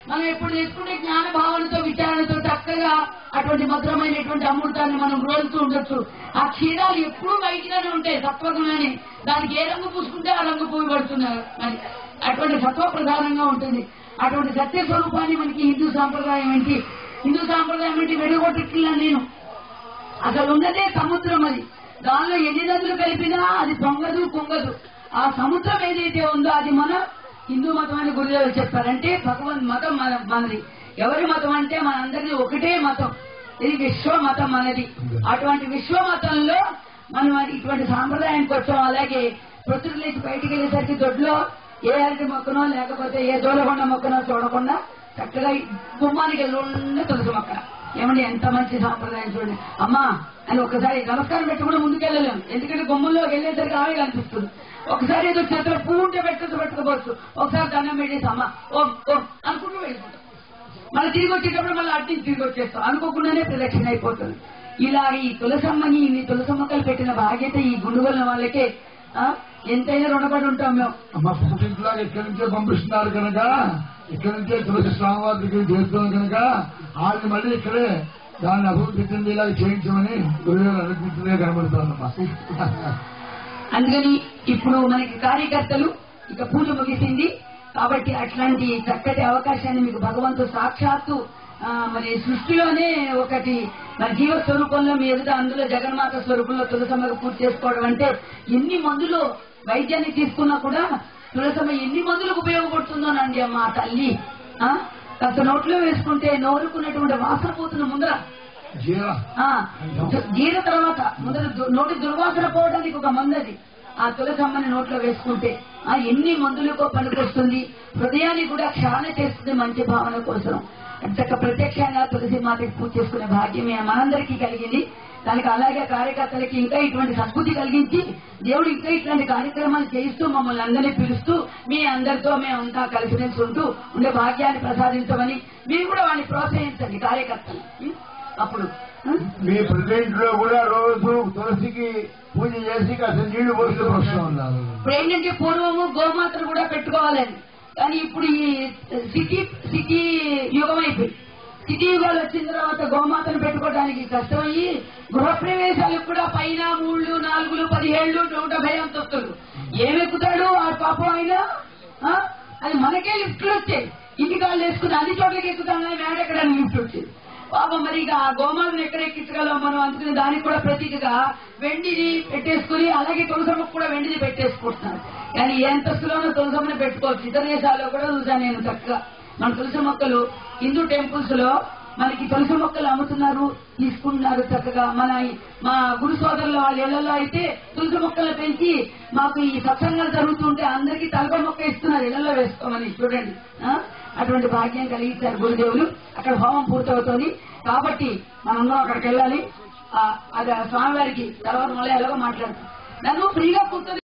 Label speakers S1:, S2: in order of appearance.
S1: మనం ఎప్పుడు చేసుకుంటే జ్ఞాన భావనతో విచారణతో చక్కగా అటువంటి మధురమైనటువంటి అమృతాన్ని మనం రోజుతూ ఉండొచ్చు. ఆ క్షీరాలు ఎప్పుడూ బయటగానే ఉంటాయి, సత్వగుణాన్ని. దానికి ఏ రంగు పూసుకుంటే ఆ రంగు పువ్వు పడుతున్నారు. మరి అటువంటి సత్వ ప్రధానంగా ఉంటుంది. అటువంటి సత్య స్వరూపాన్ని మనకి హిందూ సాంప్రదాయం ఏంటి వెడగొట్టట్లా నేను. అసలు ఉన్నదే సముద్రం. అది దానిలో ఎన్ని నదులు కలిపినా అది పొంగదు కుంగదు. ఆ సముద్రం ఏదైతే ఉందో అది మన హిందూ మతం అని గురుదేవులు చెప్పారంటే భగవన్ మతం మనది. ఎవరి మతం అంటే మనందరిది ఒకటే మతం. ఇది విశ్వ మతం మనది. అటువంటి విశ్వ మతంలో మనం ఇటువంటి సాంప్రదాయానికి వచ్చాం. అలాగే ప్రొద్దులేసి బయటికి వెళ్ళేసరికి దొడ్లో ఏ అరటి మొక్కనో లేకపోతే ఏ దూలగొండ మొక్కనో చూడకుండా చక్కగా గుమ్మానికి వెళ్ళి తులసి మొక్క. ఏమండి ఎంత మంచి సాంప్రదాయం చూడండి. అమ్మా అని ఒకసారి నమస్కారం పెట్టుకుంటే ముందుకెళ్ళలేము, ఎందుకంటే గుమ్మంలో వెళ్ళేసరికి ఆమె కనిపిస్తుంది. ఒకసారి ఏదో చేతిలో పువ్వు ఉంటే పెట్టుకోవచ్చు, ఒకసారి దండం పెట్టేసి అమ్మ ఓం ఓం అనుకుంటూ వెళ్ళిపోతాం. మళ్ళీ తిరిగి వచ్చేటప్పుడు మళ్ళీ అడ్డి తిరిగి వచ్చేస్తాం, అనుకోకుండానే ప్రదక్షిణ అయిపోతుంది. ఇలా ఈ తులసమ్మని తులసమ్మకలు పెట్టిన బాధ్యత ఈ గుండుగొల్లిన వాళ్ళకే ఎంతైనా రుణపడి ఉంటాం మేము.
S2: అమ్మ పుట్టింట్లాగా ఇక్కడి నుంచే పంపిస్తున్నారు కనుక, ఇక్కడి నుంచే తులసి స్వామివారి దగ్గర చేస్తున్నాం కనుక వాళ్ళని మళ్ళీ ఇక్కడే దాన్ని అభివృద్ధి చెందేలాగా చేయించమని గురువులు అనుకుంటుందే కనబడుతోందమ్మా.
S1: అందుకని ఇప్పుడు మనకి కార్యకర్తలు ఇక పూజ ముగిసింది కాబట్టి అట్లాంటి చక్కటి అవకాశాన్ని మీకు భగవంతుడు సాక్షాత్తు మరి సృష్టిలోనే ఒకటి మరి జీవ స్వరూపంలో మీ ఎదుట అందులో జగన్మాత స్వరూపంలో తులసమ్మకు పూజ చేసుకోవడం అంటే ఎన్ని మందులు వైద్యాన్ని తీసుకున్నా కూడా తులసమ్మ ఎన్ని మందులకు ఉపయోగపడుతుందోనండి అమ్మ. ఆ తల్లి కాస్త నోట్లో వేసుకుంటే నోరుకున్నటువంటి వాసన పోతున్న ముందర జీర తర్వాత ముందర నోటి దుర్వాసన పోవడానికి ఒక మందు అది. ఆ తులసమ్మని నోట్లో వేసుకుంటే ఎన్ని మందులకో పనికొస్తుంది. హృదయాన్ని కూడా క్షాళన చేస్తుంది మంచి భావన కోసం. చక్క ప్రత్యక్షంగా తులసి మాతకి పూజ చేసుకునే భాగ్యం మనందరికీ కలిగింది. దానికి అలాగే కార్యకర్తలకి ఇంకా ఇటువంటి సంస్కృతి కలిగించి దేవుడు ఇంకా ఇట్లాంటి కార్యక్రమాలు చేయిస్తూ మమ్మల్ని అందరినీ పిలుస్తూ మీ అందరితో మేమంతా కలిసిమెలిసి ఉంటూ ఉండే భాగ్యాన్ని ప్రసాదించమని మీరు కూడా వాడిని ప్రోత్సహించండి కార్యకర్తలు. అప్పుడు
S2: మీ ప్రెసిడెంట్ లో కూడా రోజు తులసికి పూజ చేసి కాస్త నీళ్లు పోస్తూ వస్తూ ఉన్నారు.
S1: ఇప్పుడు ఏంటంటే పూర్వము గోమాతను కూడా పెట్టుకోవాలని, కానీ ఇప్పుడు ఈ సిటీ యుగం అయిపోయి సిటీ యుగాలు వచ్చిన తర్వాత గోమాతను పెట్టుకోవడానికి కష్టమయ్యి గృహప్రవేశాలకు కూడా పైన 3, 4, 17, 150 అంతస్తులు ఏమెక్కుతాడు ఆ పాపం అయినా. అది మనకే లిఫ్ట్లు వచ్చాయి, ఇంటి కాళ్ళు వేసుకుని అన్ని చోట్లకి ఎక్కుతాం కానీ మేడెక్కడానికి లిఫ్ట్ వచ్చేది పాపం. మరి ఇక ఆ గోమాతను ఎక్కడ ఎక్కించగలం మనం. అందుకుని దానికి కూడా ప్రతీకగా వెండిని పెట్టేసుకుని అలాగే తులసమ్మకు కూడా వెండిని పెట్టేసుకుంటున్నారు. కానీ ఏ అంతస్తులోనూ తులసమ్మని పెట్టుకోవచ్చు. ఇతర దేశాల్లో కూడా చూసాను నేను చక్కగా. మన తులసి మొక్కలు హిందూ టెంపుల్స్ లో మనకి తులసి మొక్కలు అమ్ముతున్నారు, తీసుకుంటున్నారు చక్కగా. మా గురు సోదరుల వాళ్ళ ఇళ్లలో అయితే తులసి మొక్కలు పెంచి మాకు ఈ సత్సంగాలు జరుగుతుంటే అందరికీ తలప మొక్క ఇస్తున్నారు ఇళ్లలో వేసుకోమని. చూడండి అటువంటి భాగ్యం కలిగించారు గురుదేవులు. అక్కడ హోమం పూర్తవుతోంది కాబట్టి మనందరం అక్కడికి వెళ్ళాలి. అది స్వామివారికి తర్వాత మళ్ళీ ఎలాగో మాట్లాడుతాం. నన్ను ఫ్రీగా కూర్చొని